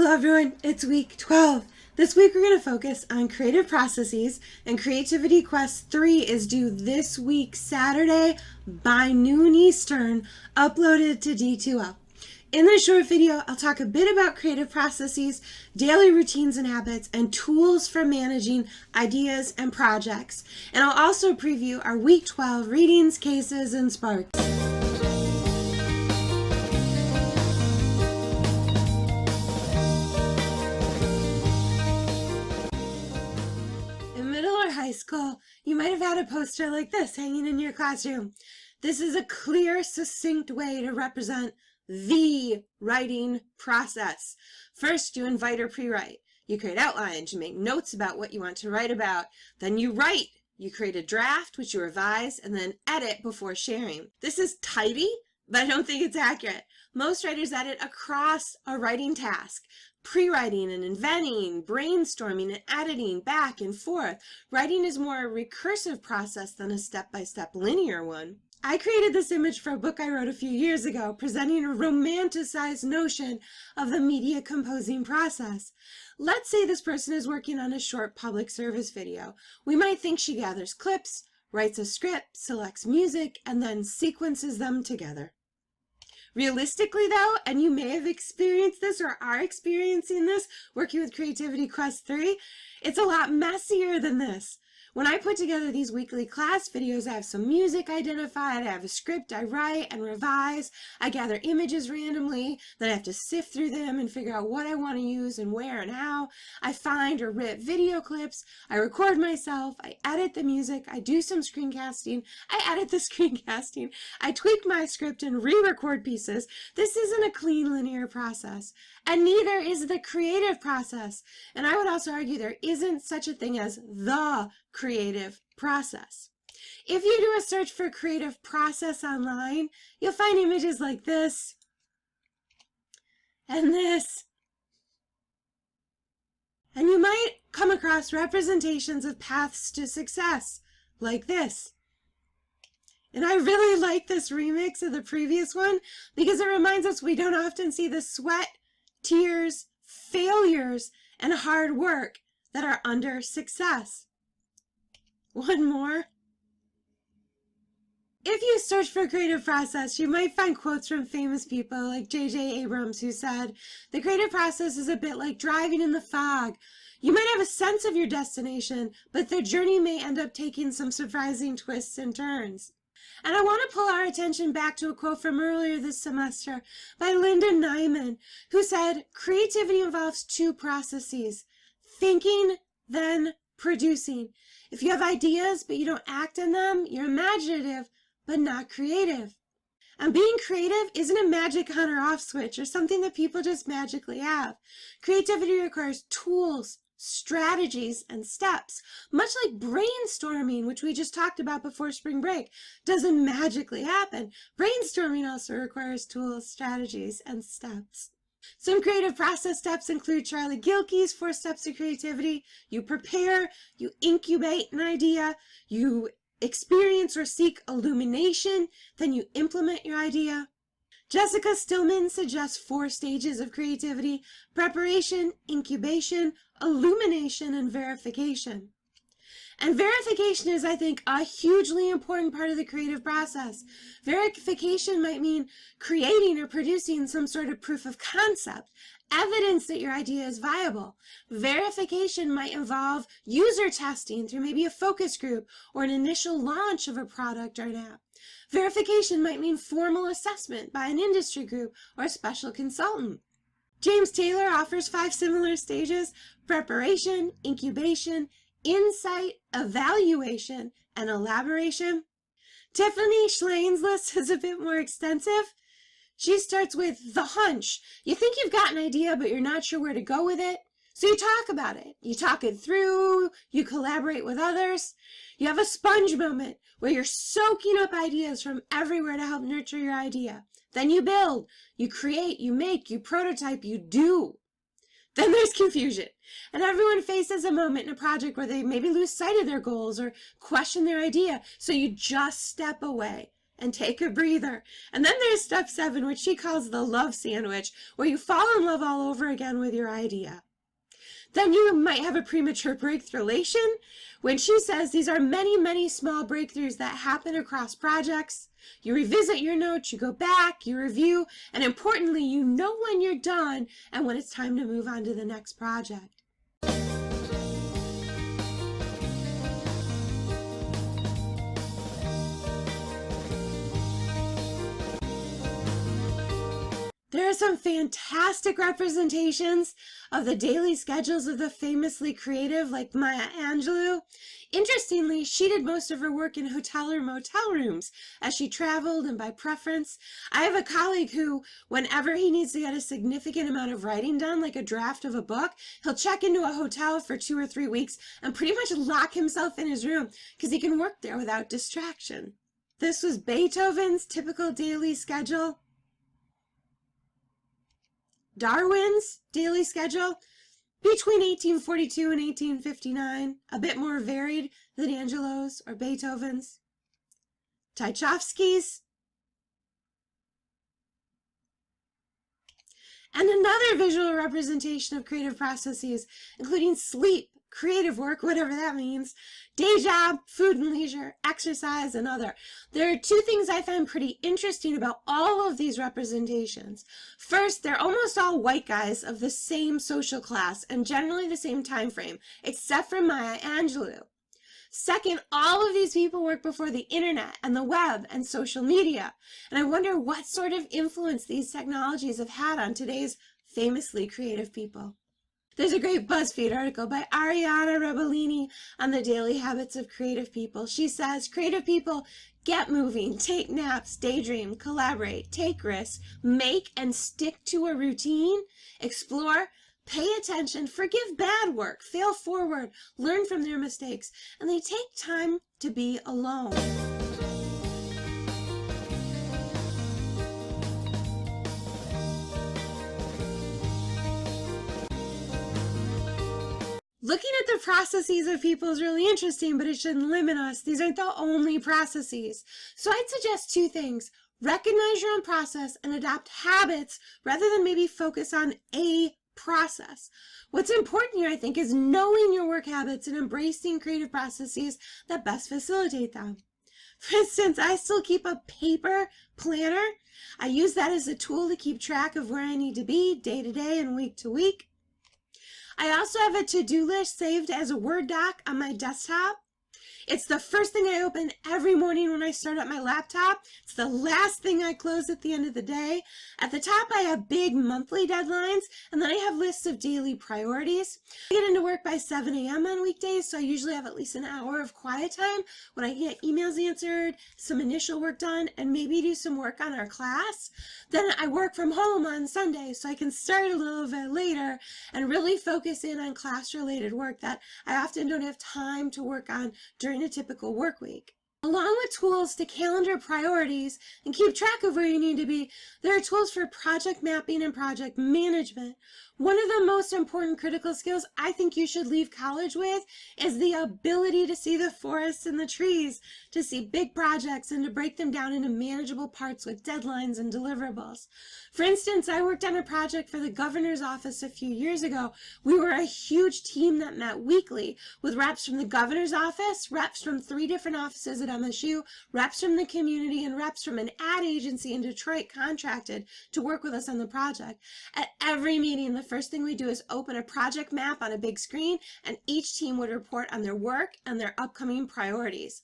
Hello everyone, it's week 12. This week we're going to focus on creative processes, and Creativity Quest 3 is due this week, Saturday by noon Eastern, uploaded to D2L. In this short video, I'll talk a bit about creative processes, daily routines and habits, and tools for managing ideas and projects. And I'll also preview our week 12 readings, cases, and sparks. High school, you might have had a poster like this hanging in your classroom. This is a clear, succinct way to represent the writing process. First, you invite or pre-write. You create outlines, you make notes about what you want to write about. Then you write. You create a draft, which you revise, and then edit before sharing. This is tidy, but I don't think it's accurate. Most writers edit across a writing task. Pre-writing and inventing, brainstorming and editing back and forth. Writing is more a recursive process than a step-by-step linear one. I created this image for a book I wrote a few years ago, presenting a romanticized notion of the media composing process. Let's say this person is working on a short public service video. We might think she gathers clips, writes a script, selects music, and then sequences them together. Realistically though, and you may have experienced this or are experiencing this working with Creativity Quest 3, it's a lot messier than this. When I put together these weekly class videos, I have some music identified, I have a script I write and revise, I gather images randomly, then I have to sift through them and figure out what I want to use and where and how. I find or rip video clips, I record myself, I edit the music, I do some screencasting, I edit the screencasting, I tweak my script and re-record pieces. This isn't a clean linear process, and neither is the creative process. And I would also argue there isn't such a thing as the creative process. If you do a search for creative process online, you'll find images like this and this. And you might come across representations of paths to success like this. And I really like this remix of the previous one because it reminds us we don't often see the sweat, tears, failures, and hard work that are under success. One more. If you search for creative process, you might find quotes from famous people like J.J. Abrams, who said, "The creative process is a bit like driving in the fog. You might have a sense of your destination, but the journey may end up taking some surprising twists and turns." And I want to pull our attention back to a quote from earlier this semester by Linda Nyman, who said, "Creativity involves two processes, thinking, then producing. If you have ideas but you don't act on them, you're imaginative but not creative." And being creative isn't a magic on or off switch or something that people just magically have. Creativity requires tools, strategies, and steps. Much like brainstorming, which we just talked about before spring break, doesn't magically happen. Brainstorming also requires tools, strategies, and steps. Some creative process steps include Charlie Gilkey's 4 steps to creativity. You prepare, you incubate an idea, you experience or seek illumination, then you implement your idea. Jessica Stillman suggests 4 stages of creativity: preparation, incubation, illumination, and verification. And verification is, I think, a hugely important part of the creative process. Verification might mean creating or producing some sort of proof of concept, evidence that your idea is viable. Verification might involve user testing through maybe a focus group or an initial launch of a product or an app. Verification might mean formal assessment by an industry group or a special consultant. James Taylor offers 5 similar stages: preparation, incubation, insight, evaluation, and elaboration. Tiffany Schleyn's list is a bit more extensive. She starts with the hunch. You think you've got an idea, but you're not sure where to go with it. So you talk about it. You talk it through. You collaborate with others. You have a sponge moment where you're soaking up ideas from everywhere to help nurture your idea. Then you build. You create. You make. You prototype. You do. Then there's confusion, and everyone faces a moment in a project where they maybe lose sight of their goals or question their idea, so you just step away and take a breather. And then there's step 7, which she calls the love sandwich, where you fall in love all over again with your idea. Then you might have a premature breakthroughation, when she says these are many, many small breakthroughs that happen across projects. You revisit your notes, you go back, you review, and importantly, you know when you're done and when it's time to move on to the next project. There are some fantastic representations of the daily schedules of the famously creative, like Maya Angelou. Interestingly, she did most of her work in hotel or motel rooms as she traveled and by preference. I have a colleague who, whenever he needs to get a significant amount of writing done, like a draft of a book, he'll check into a hotel for 2 or 3 weeks and pretty much lock himself in his room because he can work there without distraction. This was Beethoven's typical daily schedule. Darwin's daily schedule between 1842 and 1859, a bit more varied than Angelou's or Beethoven's. Tchaikovsky's. And another visual representation of creative processes, including sleep, creative work, whatever that means, day job, food and leisure, exercise, and other. There are 2 things I find pretty interesting about all of these representations. First, they're almost all white guys of the same social class and generally the same time frame, except for Maya Angelou. Second, all of these people work before the internet and the web and social media, and I wonder what sort of influence these technologies have had on today's famously creative people. There's a great BuzzFeed article by Ariana Rebellini on the daily habits of creative people. She says, creative people get moving, take naps, daydream, collaborate, take risks, make and stick to a routine, explore, pay attention, forgive bad work, fail forward, learn from their mistakes, and they take time to be alone. Looking at the processes of people is really interesting, but it shouldn't limit us. These aren't the only processes. So I'd suggest 2 things. Recognize your own process and adopt habits rather than maybe focus on a process. What's important here, I think, is knowing your work habits and embracing creative processes that best facilitate them. For instance, I still keep a paper planner. I use that as a tool to keep track of where I need to be day to day and week to week. I also have a to-do list saved as a Word doc on my desktop. It's the first thing I open every morning when I start up my laptop. It's the last thing I close at the end of the day. At the top, I have big monthly deadlines, and then I have lists of daily priorities. I get into work by 7 a.m. on weekdays, so I usually have at least an hour of quiet time when I get emails answered, some initial work done, and maybe do some work on our class. Then I work from home on Sunday, so I can start a little bit later and really focus in on class-related work that I often don't have time to work on during a typical work week. Along with tools to calendar priorities and keep track of where you need to be, there are tools for project mapping and project management. One of the most important critical skills I think you should leave college with is the ability to see the forests and the trees, to see big projects and to break them down into manageable parts with deadlines and deliverables. For instance, I worked on a project for the governor's office a few years ago. We were a huge team that met weekly with reps from the governor's office, reps from 3 different offices at MSU, reps from the community, and reps from an ad agency in Detroit contracted to work with us on the project. At every meeting, the first thing we do is open a project map on a big screen, and each team would report on their work and their upcoming priorities.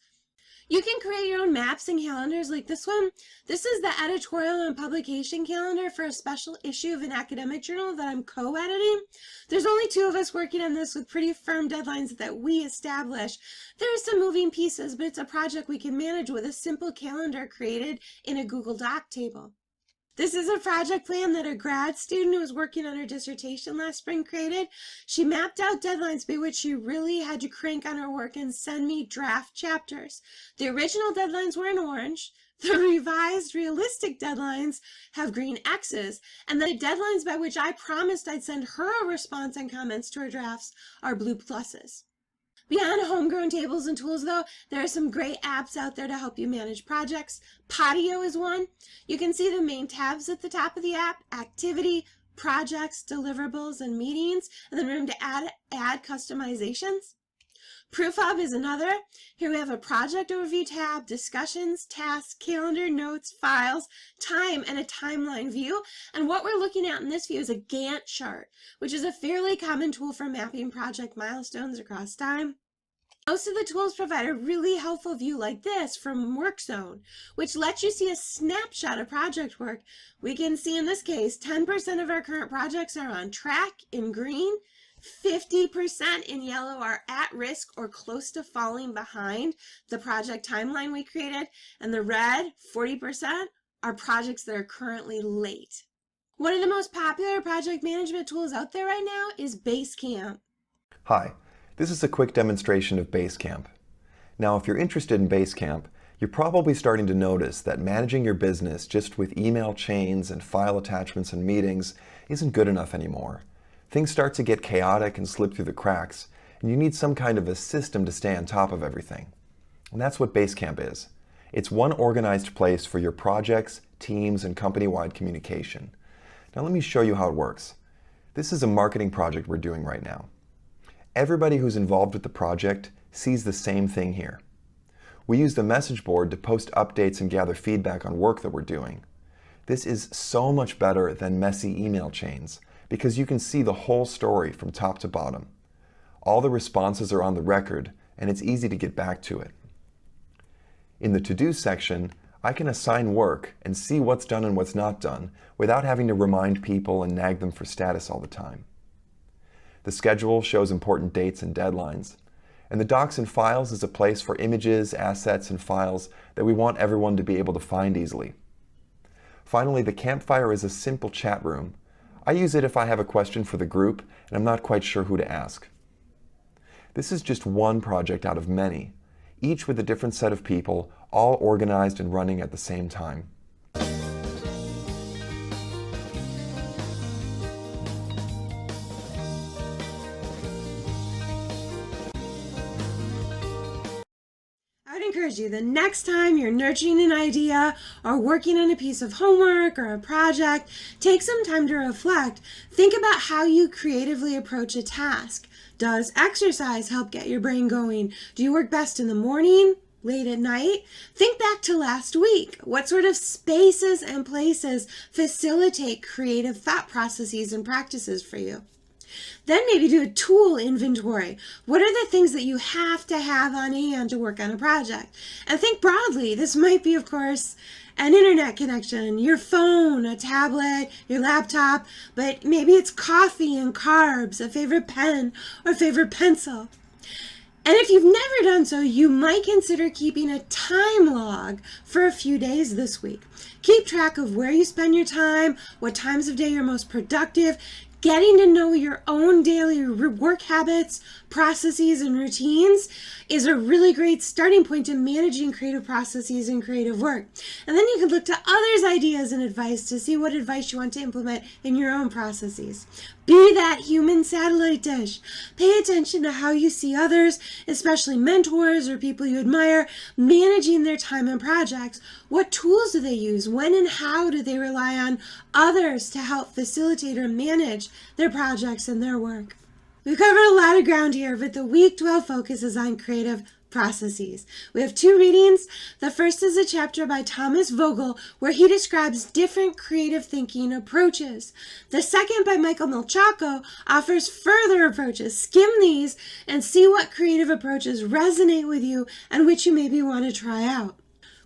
You can create your own maps and calendars like this one. This is the editorial and publication calendar for a special issue of an academic journal that I'm co-editing. There's only 2 of us working on this with pretty firm deadlines that we establish. There are some moving pieces, but it's a project we can manage with a simple calendar created in a Google Doc table. This is a project plan that a grad student who was working on her dissertation last spring created. She mapped out deadlines by which she really had to crank on her work and send me draft chapters. The original deadlines were in orange. The revised realistic deadlines have green X's, and the deadlines by which I promised I'd send her a response and comments to her drafts are blue pluses. Beyond homegrown tables and tools, though, there are some great apps out there to help you manage projects. Patio is one. You can see the main tabs at the top of the app: activity, projects, deliverables, and meetings, and then room to add customizations. ProofHub is another. Here we have a project overview tab, discussions, tasks, calendar, notes, files, time, and a timeline view. And what we're looking at in this view is a Gantt chart, which is a fairly common tool for mapping project milestones across time. Most of the tools provide a really helpful view like this from WorkZone, which lets you see a snapshot of project work. We can see in this case, 10% of our current projects are on track in green, 50% in yellow are at risk or close to falling behind the project timeline we created, and the red, 40%, are projects that are currently late. One of the most popular project management tools out there right now is Basecamp. Hi, this is a quick demonstration of Basecamp. Now, if you're interested in Basecamp, you're probably starting to notice that managing your business just with email chains and file attachments and meetings isn't good enough anymore. Things start to get chaotic and slip through the cracks, and you need some kind of a system to stay on top of everything. And that's what Basecamp is. It's one organized place for your projects, teams, and company-wide communication. Now let me show you how it works. This is a marketing project we're doing right now. Everybody who's involved with the project sees the same thing here. We use the message board to post updates and gather feedback on work that we're doing. This is so much better than messy email chains, because you can see the whole story from top to bottom. All the responses are on the record, and it's easy to get back to it. In the to-do section, I can assign work and see what's done and what's not done without having to remind people and nag them for status all the time. The schedule shows important dates and deadlines, and the docs and files is a place for images, assets, and files that we want everyone to be able to find easily. Finally, the campfire is a simple chat room. I use it if I have a question for the group and I'm not quite sure who to ask. This is just one project out of many, each with a different set of people, all organized and running at the same time. I would encourage you, the next time you're nurturing an idea or working on a piece of homework or a project, take some time to reflect. Think about how you creatively approach a task. Does exercise help get your brain going? Do you work best in the morning? Late at night? Think back to last week. What sort of spaces and places facilitate creative thought processes and practices for you? Then maybe do a tool inventory. What are the things that you have to have on hand to work on a project? And think broadly. This might be, of course, an internet connection, your phone, a tablet, your laptop, but maybe it's coffee and carbs, a favorite pen or favorite pencil. And if you've never done so, you might consider keeping a time log for a few days this week. Keep track of where you spend your time, what times of day you're most productive. Getting to know your own daily work habits, processes, and routines is a really great starting point to managing creative processes and creative work. And then you can look to others' ideas and advice to see what advice you want to implement in your own processes. Be that human satellite dish. Pay attention to how you see others, especially mentors or people you admire, managing their time and projects. What tools do they use? When and how do they rely on others to help facilitate or manage their projects and their work? We've covered a lot of ground here, but the week 12 focus is on creative processes. We have two readings. The first is a chapter by Thomas Vogel where he describes different creative thinking approaches. The second, by Michael Milchako, offers further approaches. Skim these and see what creative approaches resonate with you and which you maybe want to try out.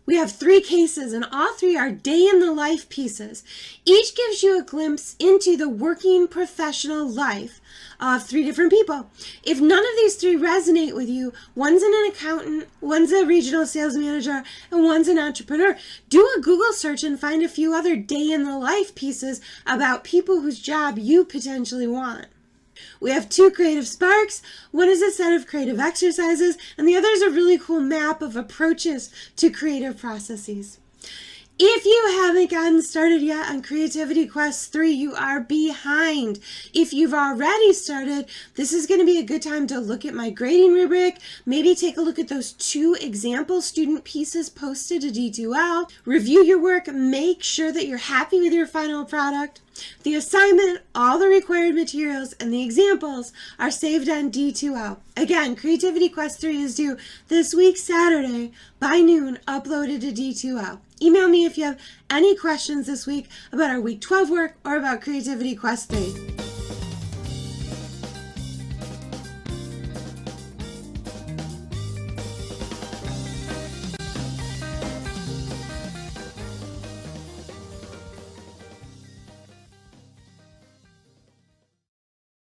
We have three cases, and all three are day-in-the-life pieces. Each gives you a glimpse into the working professional life of three different people. If none of these three resonate with you, one's an accountant, one's a regional sales manager, and one's an entrepreneur, do a Google search and find a few other day-in-the-life pieces about people whose job you potentially want. We have two creative sparks. One is a set of creative exercises, and the other is a really cool map of approaches to creative processes. If you haven't gotten started yet on Creativity Quest 3, you are behind. If you've already started, this is going to be a good time to look at my grading rubric, maybe take a look at those 2 example student pieces posted to D2L, review your work, make sure that you're happy with your final product. The assignment, all the required materials, and the examples are saved on D2L. Again, Creativity Quest 3 is due this week, Saturday, by noon, uploaded to D2L. Email me if you have any questions this week about our Week 12 work or about Creativity Quest 3.